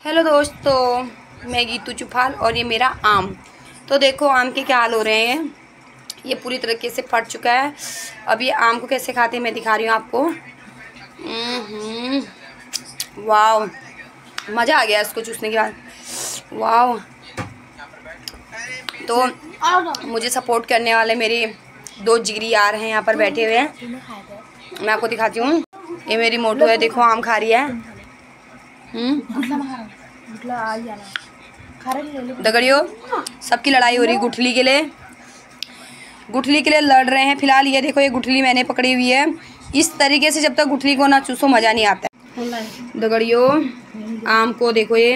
Hello दोस्तों, मैं गीतू चुफाल और ये मेरा आम। तो देखो आम के क्या हाल हो रहे हैं। ये पूरी तरीके से फट चुका है। अब ये आम को कैसे खाते हैं मैं दिखा रही हूँ आपको। वाह, मज़ा आ गया इसको चूसने के बाद। वाह, तो मुझे सपोर्ट करने वाले मेरे दो जिगरी यार हैं यहाँ पर बैठे हुए हैं। मैं आपको दिखाती हूँ। ये मेरी मोटू है, देखो आम खा रही है। दगड़ियों, सबकी लड़ाई हो रही गुठली के लिए। गुठली के लिए लड़ रहे हैं। फिलहाल ये देखो, ये गुठली मैंने पकड़ी हुई है। इस तरीके से जब तक गुठली को ना चूसो मज़ा नहीं आता है। दगड़ियों, आम को देखो ये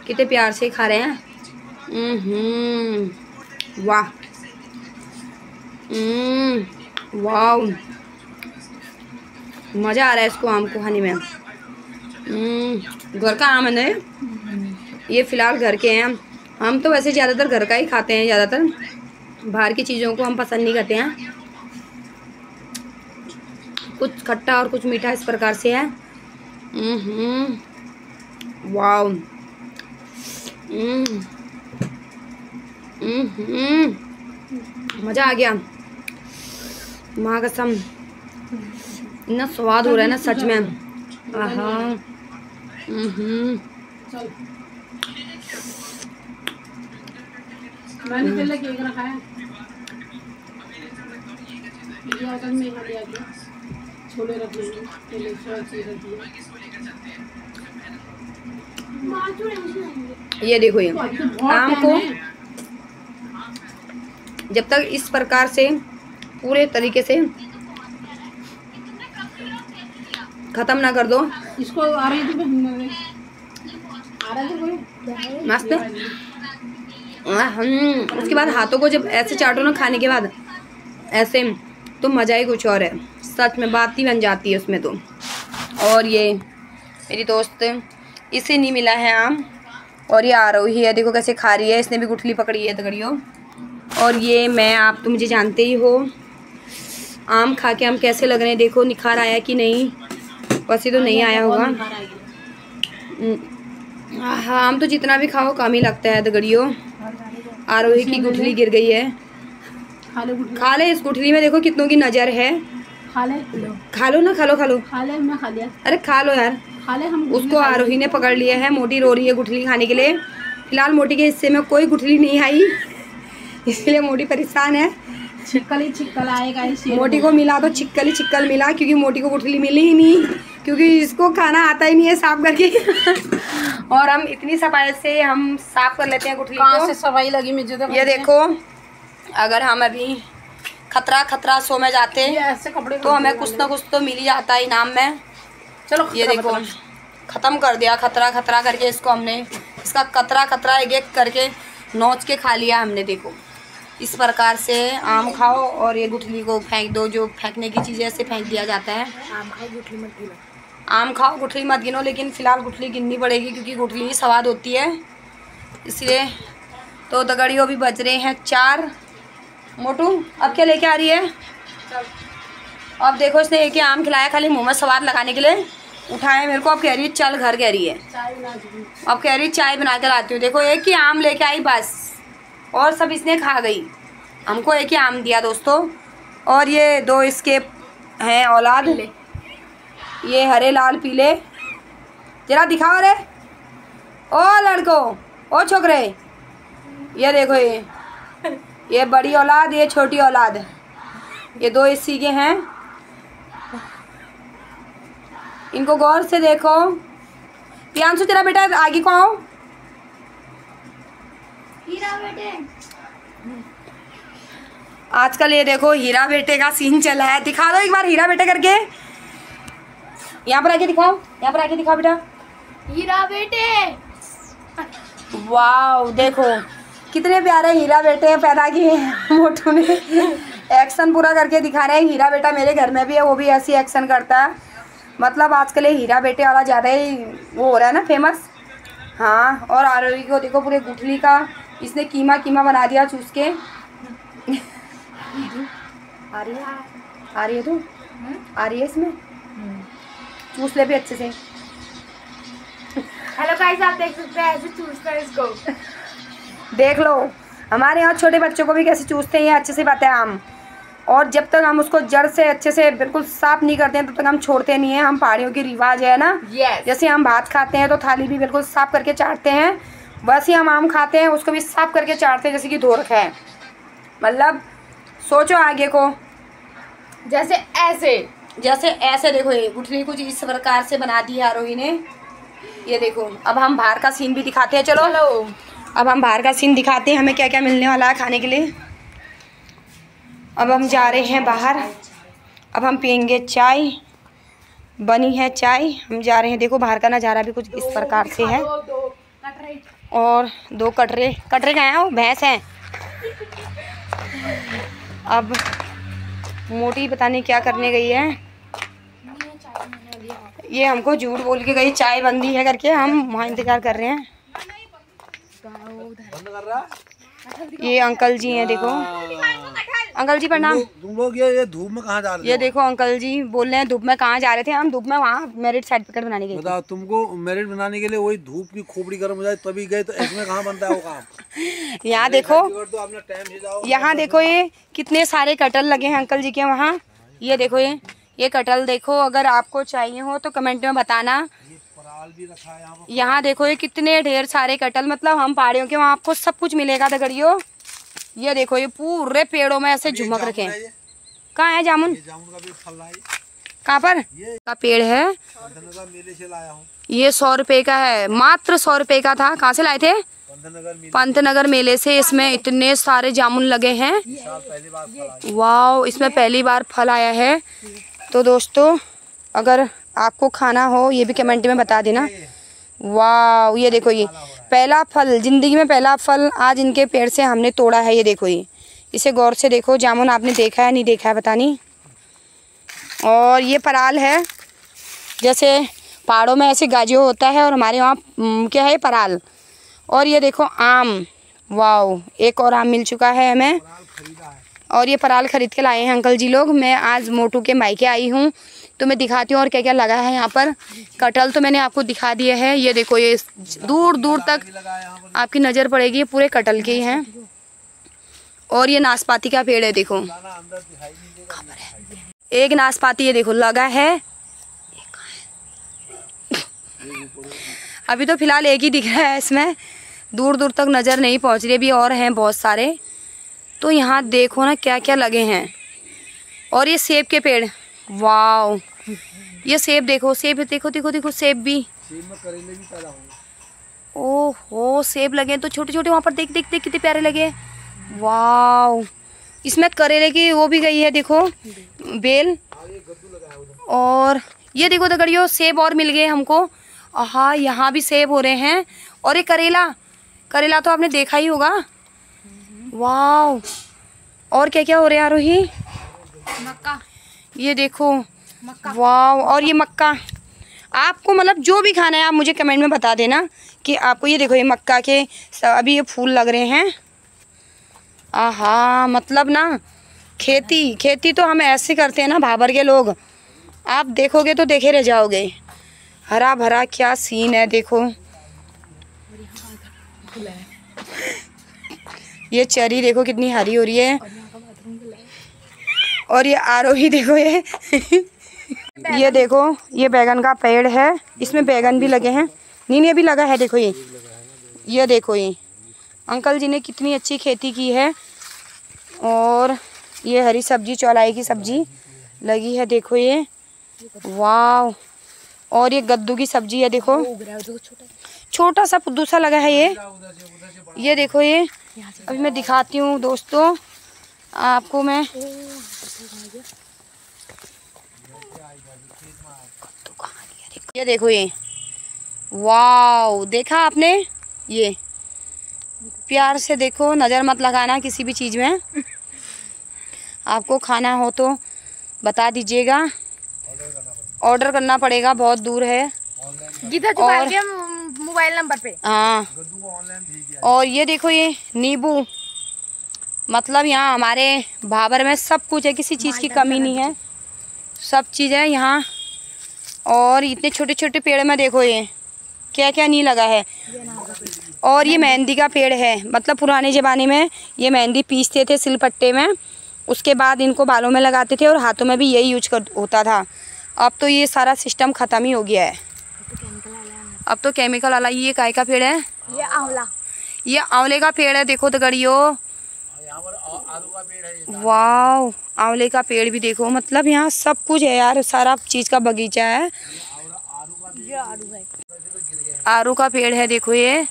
कितने प्यार से खा रहे हैं। वाह, वाह, मज़ा आ रहा है इसको आम को खाने में। घर का आम है ना ये फिलहाल घर के हैं। हम तो वैसे ज़्यादातर घर का ही खाते हैं, ज़्यादातर बाहर की चीज़ों को हम पसंद नहीं करते हैं। कुछ खट्टा और कुछ मीठा इस प्रकार से है। वाव, मज़ा आ गया। माँ कसम, इतना स्वाद हो रहा है ना सच में। आहा, ये देखो, ये आम को जब तक इस प्रकार से पूरे तरीके से खत्म ना कर दो इसको। मस्त। उसके बाद हाथों को जब ऐसे चाटो ना खाने के बाद ऐसे, तो मज़ा ही कुछ और है। सच में बात ही बन जाती है उसमें तो। और ये मेरी दोस्त, इसे नहीं मिला है आम, और ये आरोही है, देखो कैसे खा रही है। इसने भी गुठली पकड़ी है दगड़ियों। और ये मैं, आप तो मुझे जानते ही हो आम खा के हम कैसे लग रहे हैं। देखो निखार आया कि नहीं, वैसे तो नहीं आया होगा। हाँ, आम तो जितना भी खाओ कम ही लगता है दगड़ियों। आरोही की गुठली गिर गई है। खा ले, इस गुठली में देखो कितनों की नज़र है। खा लो ना, खा लो मैं खा लिया। अरे खा लो यार, खा ले। हम उसको आरोही ने पकड़ लिया है। मोटी रो रही है गुठली खाने के लिए। फिलहाल मोटी के हिस्से में कोई गुठली नहीं आई, इसलिए मोटी परेशान है। छिक्कल ही छिक्कल आएगा। मोटी को मिला तो छिक्कल ही छिक्कल मिला, क्योंकि मोटी को गुठली मिली ही नहीं, क्योंकि इसको खाना आता ही नहीं है साफ करके। और हम इतनी सफाई से हम साफ कर लेते हैं गुठली को। सफाई लगी मुझे तो। ये देखो, अगर हम अभी खतरा शो में जाते ऐसे कपड़े तो हमें कुछ ना कुछ तो मिल ही जाता है इनाम में। चलो ये देखो, ख़त्म कर दिया खतरा करके इसको हमने। इसका कतरा एक एक करके नोच के खा लिया हमने। देखो इस प्रकार से आम खाओ और ये गुठली को फेंक दो। जो फेंकने की चीज़ें ऐसे फेंक दिया जाता है। आम खाओ गुठली मत गिनो। आम खाओ गुठली मत गिनो, लेकिन फ़िलहाल गुठली गिननी पड़ेगी क्योंकि गुठली ही स्वाद होती है, इसलिए। तो दगड़ियों अभी बज रहे हैं 4। मोटू अब क्या लेके आ रही है? अब देखो, इसने एक ही आम खिलाया खाली मुँह में स्वाद लगाने के लिए। उठाए मेरे को, अब कह रही है चल घर, कह रही है। अब कह रही चाय बना कर आती हूँ। देखो एक ही आम लेके आई बस, और सब इसने खा गई। हमको एक ही आम दिया दोस्तों। और ये दो इसके हैं औलाद, ये हरे लाल पीले। जरा दिखाओ रे ओ लड़को, ओ छोकरे। ये देखो, ये बड़ी औलाद, ये छोटी औलाद, ये दो इसी के हैं। इनको गौर से देखो। प्रियांशु तेरा बेटा आगे को आओ। हीरा बेटे, आजकल ये देखो हीरा बेटे का सीन चला है। दिखा दो एक बार हीरा बेटे करके। यहाँ पर आके दिखाओ, यहाँ पर आके दिखाओ बेटा, हीरा बेटे। वाह, देखो कितने प्यारे हीरा बेटे पैदा किए हैं मोटू ने। एक्शन पूरा करके दिखा रहे हैं। हीरा बेटा मेरे घर में भी है, वो भी ऐसी एक्शन करता है। मतलब आजकल ये हीरा बेटे वाला ज़्यादा ही वो हो रहा है ना, फेमस। हाँ, और आरोही को देखो पूरे गुठली का इसने कीमा बना दिया चूस के। आ रही है तो आ रही है इसमें। चूस ले भी अच्छे से। हेलो गाइस, आप देख सकते हैं ऐसे चूसते हैं इसको। देख लो हमारे यहाँ छोटे बच्चों को भी कैसे चूसते हैं, अच्छे से बातें आम। और जब तक हम उसको जड़ से अच्छे से बिल्कुल साफ नहीं करते हैं तब तक हम छोड़ते नहीं हैं। हम पहाड़ियों की रिवाज है ना, जैसे हम भात खाते हैं तो थाली भी बिल्कुल साफ करके चाटते हैं, वैसे ही हम आम खाते हैं उसको भी साफ करके चाटते हैं, जैसे कि धो रखा है। मतलब सोचो आगे को, जैसे ऐसे देखो ये गुठली कुछ इस प्रकार से बना दी है आरोही ने। ये देखो अब हम बाहर का सीन भी दिखाते हैं। चलो अब हम बाहर का सीन दिखाते हैं हमें क्या क्या मिलने वाला है खाने के लिए। अब हम जा रहे हैं बाहर, अब हम पियेंगे चाय, बनी है चाय, हम जा रहे हैं। देखो बाहर का नज़ारा भी कुछ इस प्रकार से है। और 2 कटरे कहाँ हैं? वो भैंस हैं। अब मोटी पता नहीं क्या करने गई है, ये हमको झूठ बोल के गई चाय बंदी है करके, हम वहाँ इंतज़ार कर रहे हैं। ये अंकल जी हैं, देखो अंकल जी प्रणाम। तुम लोग ये धूप में कहाँ जा रहे थे? ये देखो अंकल जी बोल रहे हैं धूप में कहाँ जा रहे थे हम? धूप में वहाँ मैरिड सर्टिफिकेट बनाने गए। बताओ, तुमको मैरिड बनाने के लिए वही धूप की खोपड़ी गर्म हो जाए तभी गए, तो इसमें कहाँ बनता है वो काम? यहाँ देखो, तो अपना टाइम से जाओ। यहाँ देखो ये कितने सारे कटल लगे हैं अंकल जी के वहाँ। ये देखो ये कटल देखो, अगर आपको चाहिए हो तो कमेंट में बताना। भी रखा है यहाँ देखो ये कितने ढेर सारे कटल, मतलब हम पहाड़ियों के वहाँ आपको सब कुछ मिलेगा दगड़ियों। ये देखो ये पूरे पेड़ों में ऐसे झुमक रखे हैं। कहाँ है जामुन? जामुन का भी फल है। कहाँ पर का पेड़ है? मेले से लाया हूँ। ये 100 रुपए का है, मात्र 100 रुपए का था। कहाँ से लाए थे? पंतनगर मेले से। इसमें इतने सारे जामुन लगे हैं, वाह, इसमें पहली बार फल आया है। तो दोस्तों अगर आपको खाना हो ये भी कमेंट में बता देना। वाह ये देखो ये पहला फल, ज़िंदगी में पहला फल आज इनके पेड़ से हमने तोड़ा है। ये देखो ये, इसे गौर से देखो। जामुन आपने देखा है नहीं देखा है पता नहीं। और ये पराल है, जैसे पहाड़ों में ऐसे गाजियो होता है और हमारे वहाँ क्या है पराल। और ये देखो आम, वाह एक और आम मिल चुका है हमें। और ये पराल खरीद के लाए हैं अंकल जी लोग। मैं आज मोटू के मायके आई हूँ तो मैं दिखाती हूँ और क्या क्या लगा है यहाँ पर। कटहल तो मैंने आपको दिखा दिया है। ये देखो ये दूर दूर तक आपकी नज़र पड़ेगी, ये पूरे कटहल के ही हैं। और ये नाशपाती का पेड़ है, देखो एक नाशपाती ये देखो लगा है। अभी तो फिलहाल एक ही दिख रहा है इसमें, दूर दूर तक नज़र नहीं पहुँच रही, अभी और हैं बहुत सारे। तो यहाँ देखो ना क्या क्या लगे हैं। और ये सेब के पेड़, वाव ये सेब देखो, सेब देखो देखो देखो सेब भी। करेले भी पैदा होंगे। ओहो सेब लगे तो छोटे छोटे, वहाँ पर देख देख देख कितने प्यारे लगे। वाव इसमें करेले की वो भी गई है देखो बेल। और ये देखो दगड़ियों सेब और मिल गए हमको। हाँ यहाँ भी सेब हो रहे हैं। और ये करेला तो आपने देखा ही होगा। वाव और क्या क्या हो रहा है आरोही? मक्का, ये देखो वाव। और ये मक्का, आपको मतलब जो भी खाना है आप मुझे कमेंट में बता देना कि आपको। ये देखो ये मक्का के अभी ये फूल लग रहे हैं। आहा मतलब ना खेती तो हम ऐसे करते हैं ना भाबर के लोग, आप देखोगे तो देखे रह जाओगे। हरा भरा क्या सीन है देखो। ये चरी देखो कितनी हरी हो रही है। और ये आरोही देखो ये देखो ये बैगन का पेड़ है, इसमें बैगन भी लगे हैं। नहीं अभी लगा है देखो ये देखो ये अंकल जी ने कितनी अच्छी खेती की है। और ये हरी सब्जी चौलाई की सब्जी लगी है देखो ये, वाव। और ये कद्दू की सब्जी है देखो, छोटा सा पुद्दू सा लगा है ये देखो ये। अभी मैं दिखाती हूँ दोस्तों आपको मैं। ये देखो ये, वाव देखा आपने? ये प्यार से देखो, नज़र मत लगाना किसी भी चीज़ में। आपको खाना हो तो बता दीजिएगा, ऑर्डर करना पड़ेगा, बहुत दूर है। और मोबाइल नंबर पे। हाँ और ये देखो ये नींबू, मतलब यहाँ हमारे भाबर में सब कुछ है, किसी चीज़ की कमी नहीं है, सब चीज़ है यहाँ। और इतने छोटे छोटे पेड़ में देखो ये क्या क्या नहीं लगा है। और ये मेहंदी का पेड़ है, मतलब पुराने ज़माने में ये मेहंदी पीसते थे सिलपट्टे में, उसके बाद इनको बालों में लगाते थे और हाथों में भी यही यूज होता था। अब तो ये सारा सिस्टम ख़त्म ही हो गया है, अब तो केमिकल वाला। ये काय का पेड़ है? ये आंवला, ये आंवले का पेड़ है। देखो तो गड़ियों, वाह, आंवले का पेड़ भी देखो, मतलब यहाँ सब कुछ है यार, सारा चीज़ का बगीचा है। ये आड़ू है, आड़ू का पेड़ है, देखो ये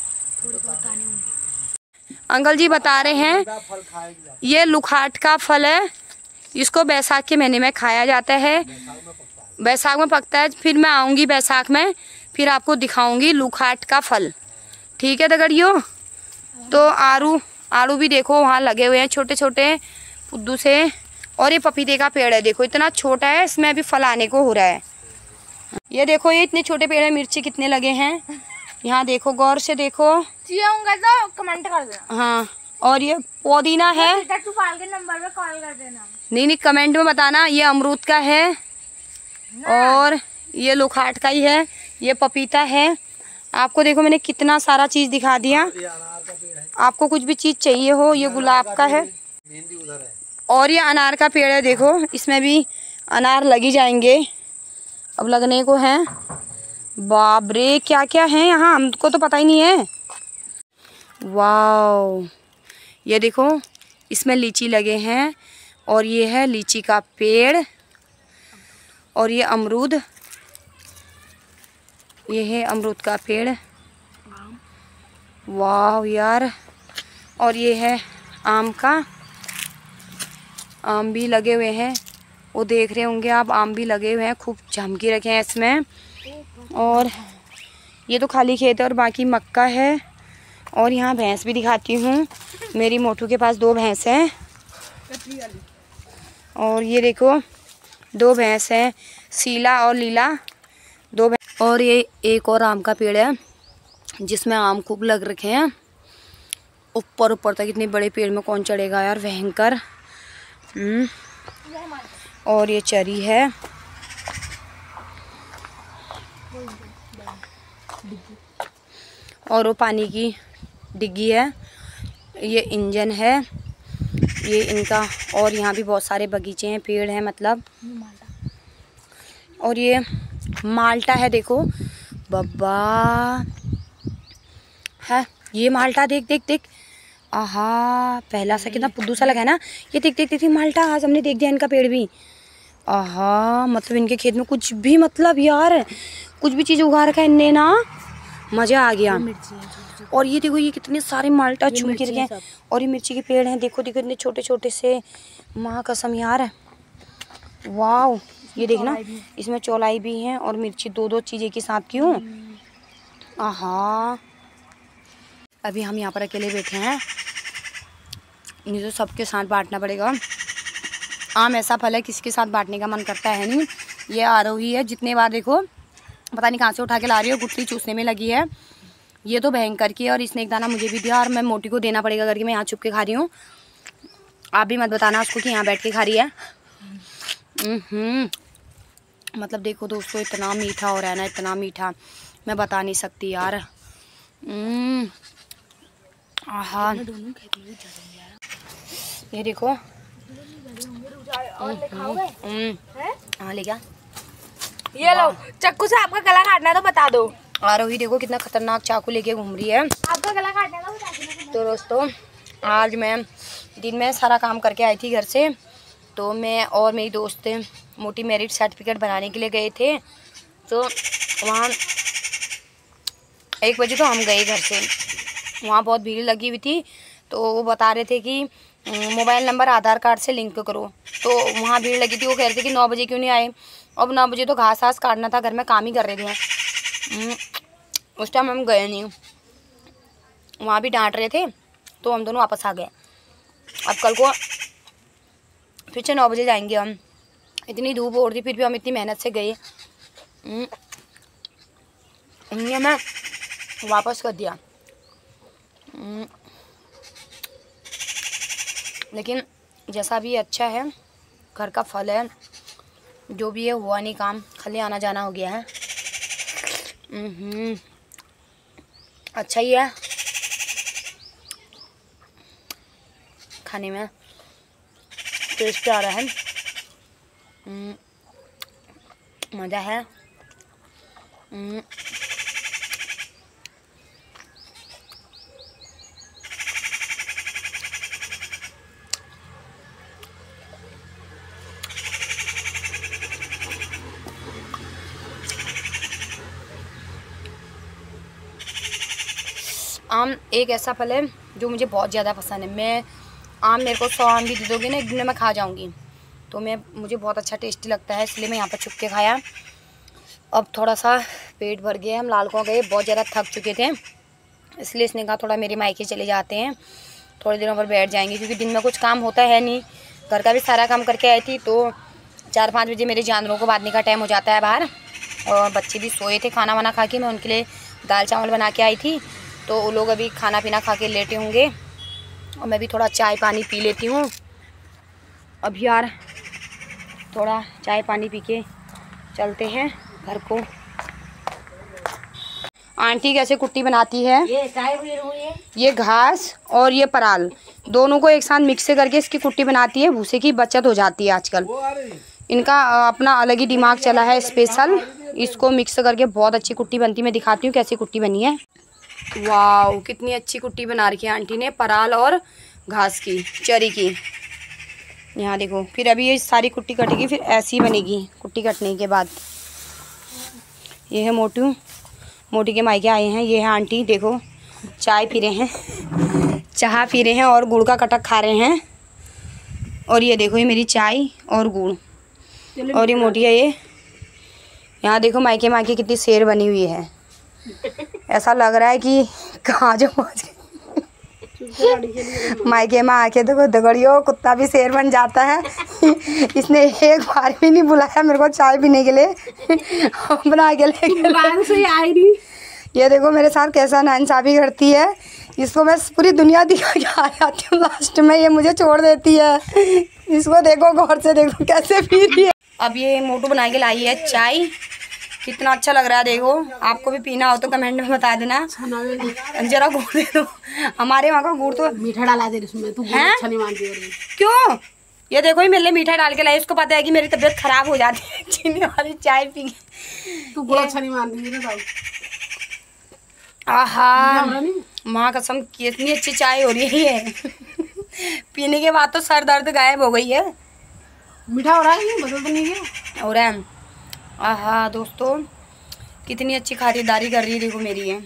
अंकल जी बता रहे हैं ये लुखाट का फल है, इसको बैसाख के महीने में खाया जाता है, बैसाख में पकता है। फिर मैं आऊँगी बैसाख में, फिर आपको दिखाऊंगी लुखाट का फल, ठीक है दगड़ियों। तो आड़ू भी देखो वहाँ लगे हुए हैं छोटे छोटे फुद्दू से। और ये पपीते का पेड़ है, देखो इतना छोटा है, इसमें अभी फल आने को हो रहा है। ये देखो ये इतने छोटे पेड़ है, मिर्ची कितने लगे हैं यहाँ, देखो गौर से देखो। चाहिए होगा तो कमेंट कर देना। हाँ, और ये पुदीना है। तू पाल के नंबर पे कॉल कर देना। नहीं कमेंट में बताना। ये अमरूद का है और ये लुखाट का ही है, ये पपीता है। आपको देखो मैंने कितना सारा चीज़ दिखा दिया। आपको कुछ भी चीज़ चाहिए हो, ये गुलाब का है और ये अनार का पेड़ है, देखो इसमें भी अनार लगी जाएंगे, अब लगने को हैं। बाप रे क्या क्या है यहाँ, हमको तो पता ही नहीं है। वाह, ये देखो इसमें लीची लगे हैं और ये है लीची का पेड़ और ये अमरूद, ये है अमरूद का पेड़। वाह यार, और ये है आम का, आम भी लगे हुए हैं, वो देख रहे होंगे आप, आम भी लगे हुए हैं, खूब झमकी रखे हैं इसमें। और ये तो खाली खेत है और बाकी मक्का है। और यहाँ भैंस भी दिखाती हूँ, मेरी मोटू के पास 2 भैंस हैं। और ये देखो 2 भैंस हैं, शीला और लीला, 2 भैंस। और ये एक और आम का पेड़ है जिसमें आम खूब लग रखे हैं, ऊपर ऊपर तक। इतने बड़े पेड़ में कौन चढ़ेगा यार, भयंकर। और ये चरी है, और वो पानी की डिग्गी है, ये इंजन है, ये इनका। और यहाँ भी बहुत सारे बगीचे हैं, पेड़ हैं मतलब। और ये माल्टा है, देखो बब्बा है ये माल्टा, देख देख देख, आहा पहला सा कितना पुद्दू सा लगा है ना। ये देख देख देख माल्टा, आज हमने देख दिया इनका पेड़ भी। आहा, मतलब इनके खेत में कुछ भी, मतलब यार कुछ भी चीज़ उगा रखा है इनने ना, मज़ा आ गया। और ये देखो ये कितने सारे माल्टा चुन के रखे हैं। और ये मिर्ची के पेड़ हैं, देखो देखो इतने छोटे छोटे से, माँ कसम यार। वाह, ये देखना इसमें चौलाई भी है और मिर्ची, 2-2 चीज़ें के साथ क्यों। आहा, अभी हम यहाँ पर अकेले बैठे हैं, नहीं तो सबके साथ बांटना पड़ेगा। आम ऐसा फल है किसी के साथ बांटने का मन करता है नहीं। ये आरोही है, जितने बार देखो पता नहीं कहाँ से उठा के ला रही हो, गुठली चूसने में लगी है। ये तो भयंकर की है, और इसने एक दाना मुझे भी दिया और मैं मोटी को देना पड़ेगा करके मैं यहाँ छुप के खा रही हूँ। आप भी मत बताना उसको कि यहाँ बैठ के खा रही है। मतलब देखो दोस्तों, इतना मीठा हो रहा है ना, इतना मीठा, मैं बता नहीं सकती यार। आहा, ये देखो। हाँ ले क्या, ये लो चाकू से आपका गला काटना है तो बता दो। आरोही देखो कितना खतरनाक चाकू लेके घूम रही है। आपका गला काटना है तो बता दो। तो दोस्तों, आज मैं दिन में सारा काम करके आई थी घर से, तो मैं और मेरी दोस्त मोटी मेरिट सर्टिफिकेट बनाने के लिए गए थे। तो वहाँ 1 बजे तो हम गए घर से, वहाँ बहुत भीड़ लगी हुई थी। तो वो बता रहे थे कि मोबाइल नंबर आधार कार्ड से लिंक करो, तो वहाँ भीड़ लगी थी। वो कह रहे थे कि 9 बजे क्यों नहीं आए। अब 9 बजे तो घास घास काटना था, घर में काम ही कर रहे थे। उस टाइम हम गए नहीं, वहाँ भी डांट रहे थे, तो हम दोनों वापस आ गए। अब कल को फिर से 9 बजे जाएंगे हम। इतनी धूप हो रही थी, फिर भी हम इतनी मेहनत से गए, उन्हें मैं वापस कर दिया। लेकिन जैसा भी अच्छा है, घर का फल है, जो भी है हुआ नहीं काम, खाली आना जाना हो गया है। अच्छा ही है खाने में, टेस्ट आ रहा है। मज़ा है। आम एक ऐसा फल है जो मुझे बहुत ज़्यादा पसंद है। मैं आम, मेरे को 100 आम भी दे दोगे ना, एक दिन में मैं खा जाऊंगी। तो मुझे बहुत अच्छा टेस्टी लगता है, इसलिए मैं यहाँ पर छुप के खाया। अब थोड़ा सा पेट भर गया, हम लालकों गए, बहुत ज़्यादा थक चुके थे, इसलिए इसने कहा थोड़ा मेरे मायके चले जाते हैं, थोड़े दिनों पर बैठ जाएंगे, क्योंकि दिन में कुछ काम होता है नहीं। घर का भी सारा काम करके आई थी, तो 4-5 बजे मेरे जानवरों को बांधने का टाइम हो जाता है बाहर, और बच्चे भी सोए थे खाना वाना खा के। मैं उनके लिए दाल चावल बना के आई थी, तो वो लोग अभी खाना पीना खा के लेटे होंगे, और मैं भी थोड़ा चाय पानी पी लेती हूँ। अब यार थोड़ा चाय पानी पी के चलते हैं घर को। आंटी कैसे कुट्टी बनाती है, ये घास और ये पराल दोनों को एक साथ मिक्स करके इसकी कुट्टी बनाती है। भूसे की बचत हो जाती है आजकल। इनका अपना अलग ही दिमाग चला है स्पेशल, इसको मिक्स करके बहुत अच्छी कुट्टी बनती है। मैं दिखाती हूँ कैसी कुट्टी बनी है। वाह, कितनी अच्छी कुट्टी बना रखी है आंटी ने, पराल और घास की, चरी की। यहाँ देखो, फिर अभी ये सारी कुट्टी कटेगी, फिर ऐसी बनेगी कुट्टी कटने के बाद। ये है मोटी के मायके आए हैं। ये है आंटी, देखो चाय पी रहे हैं, चाय पी रहे हैं और गुड़ का कटक खा रहे हैं। और ये देखो, ये मेरी चाय और गुड़, और ये मोटी है ये। यहाँ देखो मायके कितनी शेर बनी हुई है, ऐसा लग रहा है कि कहाँ जो पहुँच गई। मायके में आके देखो दगड़ियो, कुत्ता भी शेर बन जाता है। इसने एक बार भी नहीं बुलाया मेरे को चाय पीने के लिए, बना के ले। ये देखो मेरे साथ कैसा नाइंसाफ़ी करती है, इसको मैं पूरी दुनिया दिखा के आ जाती हूँ, लास्ट में ये मुझे छोड़ देती है। इसको देखो गौर से, देखो कैसे पी रही है। अब ये मोटू बना के लाई है चाय, कितना अच्छा लग रहा है। देखो, आपको भी पीना हो तो कमेंट में बता देना, जरा गुड़ दे दो। हमारे वहाँ का गुड़ तो मीठा डाला दे इसमें, तू गुड़ अच्छा नहीं मानती है। क्यों? ये देखो, ये मेरे लिए मीठा डाल के लाई, उसको पता है कि मेरी तबीयत खराब हो जाती है चीनी वाली चाय पी के। तू गुड़ अच्छा नहीं मानती है। आहा, माँ कसम कितनी अच्छी चाय हो रही है। पीने के बाद तो सर दर्द गायब हो गई है। मीठा हो रहा है, बदल तो नहीं है, हो रहा है। आहा दोस्तों, कितनी अच्छी खातिरदारी कर रही है, देखो मेरी है।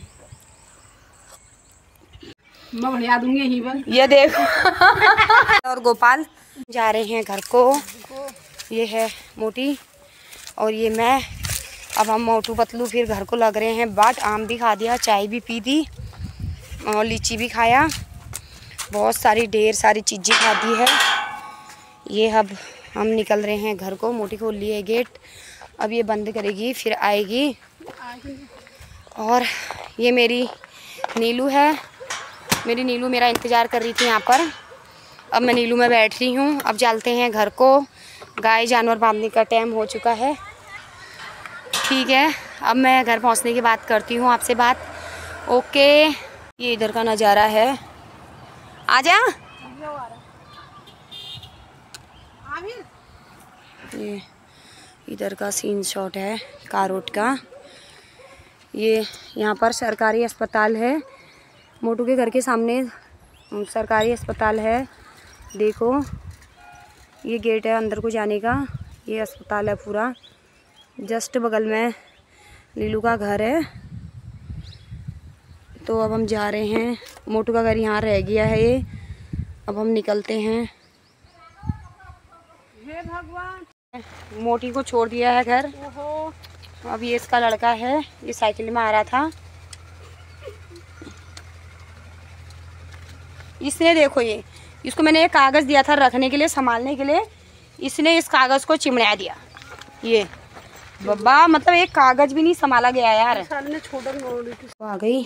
मैं बढ़िया दूंगी यहीं पर। ये देखो। और गोपाल जा रहे हैं घर को। ये है मोटी और ये मैं। अब हम मोटू पतलू फिर घर को लग रहे हैं बाट। आम भी खा दिया, चाय भी पी दी और लीची भी खाया, बहुत सारी ढेर सारी चीज़ें खा दी है। ये अब हम निकल रहे हैं घर को। मोटी खोल ली है गेट, अब ये बंद करेगी फिर आएगी। और ये मेरी नीलू है, मेरी नीलू मेरा इंतज़ार कर रही थी यहाँ पर। अब मैं नीलू में बैठ रही हूँ। अब चलते हैं घर को, गाय जानवर बांधने का टाइम हो चुका है। ठीक है, अब मैं घर पहुँचने की बात करती हूँ आपसे बात। ओके, ये इधर का नज़ारा है। आजा, ये इधर का सीन शॉट है कारोट का। ये यहाँ पर सरकारी अस्पताल है, मोटू के घर के सामने सरकारी अस्पताल है। देखो, ये गेट है अंदर को जाने का, ये अस्पताल है पूरा। जस्ट बगल में लीलू का घर है। तो अब हम जा रहे हैं, मोटू का घर यहाँ रह गया है ये। अब हम निकलते हैं। हे भगवान, मोटी को छोड़ दिया है घर। अब ये इसका लड़का है, ये साइकिल में आ रहा था। इसने देखो, ये इसको मैंने एक कागज़ दिया था रखने के लिए, संभालने के लिए, इसने इस कागज़ को चिमड़ा दिया। ये बाबा, मतलब एक कागज़ भी नहीं संभाला गया यार। तो आ गई,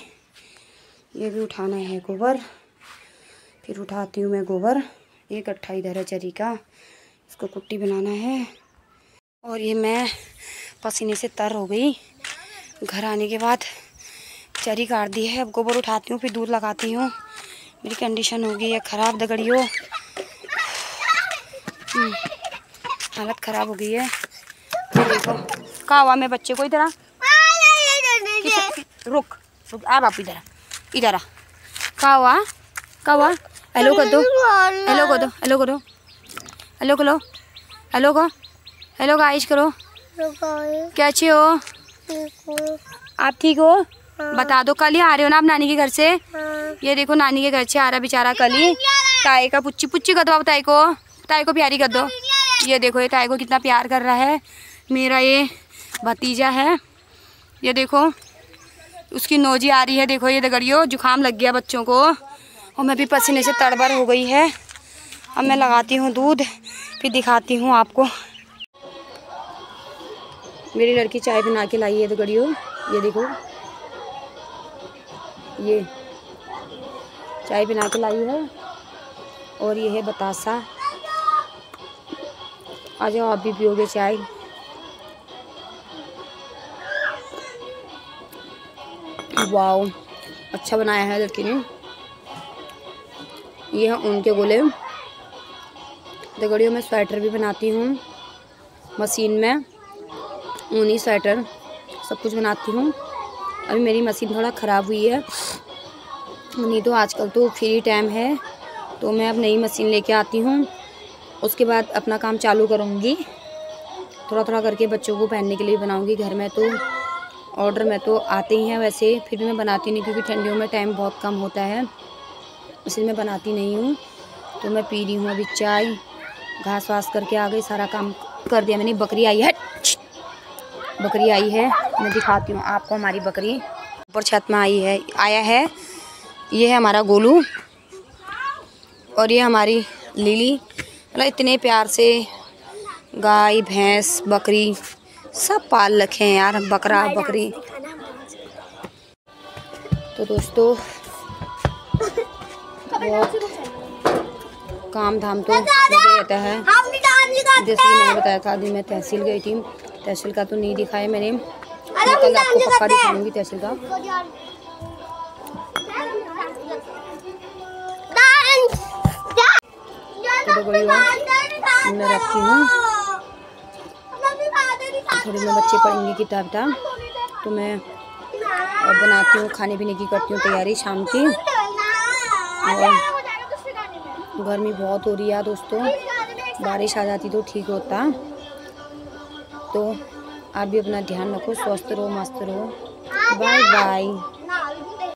ये भी उठाना है गोबर। फिर उठाती हूँ मैं गोबर। एक गट्ठा इधर है चरी का, इसको कुट्टी बनाना है। और ये मैं पसीने से तर हो गई। घर आने के बाद चरी काट दी है। अब गोबर उठाती हूँ, फिर दूध लगाती हूँ। मेरी कंडीशन हो गई है ख़राब दगड़ियों, हालत ख़राब हो गई है। ये देखो कहाँ हुआ मेरे बच्चे को, इधर रुक रुक आ बाप, इधर आ। कहाँ हुआ, कहाँ हुआ? हेलो कर दो, हेलो कर दो, हेलो करो, हेलो करो, हेलो को, हेलो गाइस करो। कैसे हो आप, ठीक हो? बता दो, कल ही आ रहे हो ना आप नानी के घर से? ये देखो नानी के घर से आ रहा बेचारा कल ही। ताई का पुच्ची पुच्ची कर दो आप, ताई को प्यारी कर दो। ये देखो ये ताई को कितना प्यार कर रहा है। मेरा ये भतीजा है, ये देखो उसकी नोजी आ रही है। देखो ये दगड़ियों, जुकाम लग गया बच्चों को और मैं भी पसीने से तड़बड़ हो गई है। अब मैं लगाती हूँ दूध, फिर दिखाती हूँ आपको। मेरी लड़की चाय बना के लाई है दगड़ियों, ये देखो ये चाय बना के लाई है। और ये है बतासा, आ जाओ आप भी पियोगे चाय। वाओ अच्छा बनाया है लड़की ने। ये है ऊन के गोले दगड़ियों। मैं स्वेटर भी बनाती हूँ मशीन में, ऊनी स्वेटर सब कुछ बनाती हूँ। अभी मेरी मशीन थोड़ा ख़राब हुई है, नहीं तो आजकल तो फ्री टाइम है, तो मैं अब नई मशीन लेके आती हूँ। उसके बाद अपना काम चालू करूँगी, थोड़ा थोड़ा करके बच्चों को पहनने के लिए बनाऊँगी। घर में तो ऑर्डर में तो आते ही हैं, वैसे फिर भी मैं बनाती नहीं क्योंकि ठंडियों में टाइम बहुत कम होता है, इसलिए मैं बनाती नहीं हूँ। तो मैं पी रही हूँ अभी चाय, घास वास करके आ गई, सारा काम कर दिया मैंने। बकरी आई है, बकरी आई है, मैं दिखाती हूँ आपको हमारी बकरी। ऊपर छत में आया है। ये है हमारा गोलू और ये हमारी लिली। मतलब इतने प्यार से गाय भैंस बकरी सब पाल रखे हैं यार, बकरा बकरी। तो दोस्तों बहुत काम धाम तो लगे रहता है। जैसे कि मैंने बताया था, अभी मैं तहसील गई थी, तहसील का तो नहीं दिखाया मैंने, कल आपको पक्का दिखाऊंगी तहसील का। तो मैं रखती हूँ, थोड़ी में बच्चे पढ़ेंगे किताब था, तो मैं और बनाती हूँ, खाने पीने की करती हूँ तैयारी शाम की। और गर्मी बहुत हो रही है दोस्तों, बारिश आ जाती तो ठीक होता। तो आप भी अपना ध्यान रखो, स्वस्थ रहो, मस्त रहो। Bye bye.